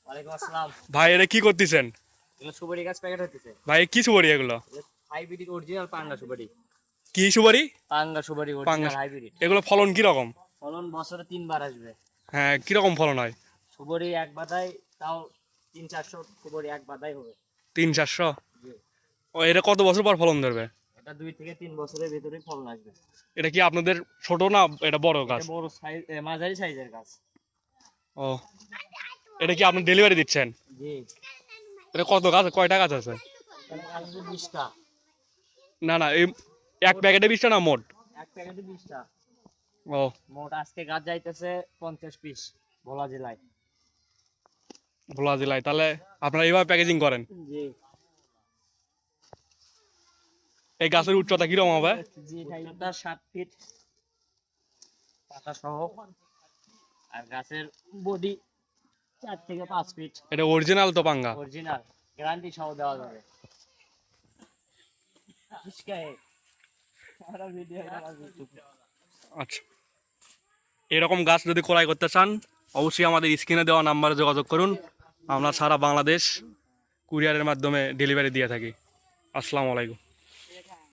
ওয়ালাইকুম আসসালাম। ভাই এটা কি করতেছেন? এগুলো সুপারি গাছ প্যাকেট হতেছে। ভাই কি সুপারি এগুলো? হাইব্রিড অরিজিনাল পাঙ্গা সুপারি। কি সুপারি? পাঙ্গা সুপারি পাঙ্গাস। Original hybrid. এগুলো ফলন কি রকম? ফলন বছরে 3 বার আসবে। হ্যাঁ, কি রকম ফলন হয়? সুপারি এক বাদায় তাও 300-400 সুপারি এক বাদায় হবে। 300-400? জি। ও, এটা কত বছর পর ফলন ধরবে? এটা 2 থেকে 3 বছরের ভিতরেই ফলন আসবে। এটা কি আপনাদের ছোট না এটা বড় এটা গাছ? বড় সাইজ, মাঝারি সাইজের গাছ। ও, এটা কি আপনি ডেলিভারি দিচ্ছেন? জি। এটা কত গাছ, কয়টা গাছ আছে? এখানে গাছ আছে 20টা। না না, এই এক প্যাকেটে 20টা না মোট? এক প্যাকেটে 20টা। ও, মোট আজকে গাছ যাইতেছে 50 পিস ভোলা জেলায়। ভোলা জেলায়? তাহলে আপনারা এইভাবে প্যাকেজিং করেন? জি। এই গাছের উচ্চতা কিরকম হবে? জি, এটা 7 ফিট পাতা সহ। আর গাছের বডি 4 থেকে 5 ফিট। এটা অরিজিনাল তো পাঙ্গা? অরিজিনাল, গ্যারান্টি সহ দেওয়া যাবে। আচ্ছা, এরকম গাছ যদি ক্রয় করতে চান অবশ্যই আমাদের স্ক্রিনে দেওয়া নাম্বারে যোগাযোগ করুন। আমরা সারা বাংলাদেশ কুরিয়ারের মাধ্যমে ডেলিভারি দিয়ে থাকি। আসসালামু আলাইকুম।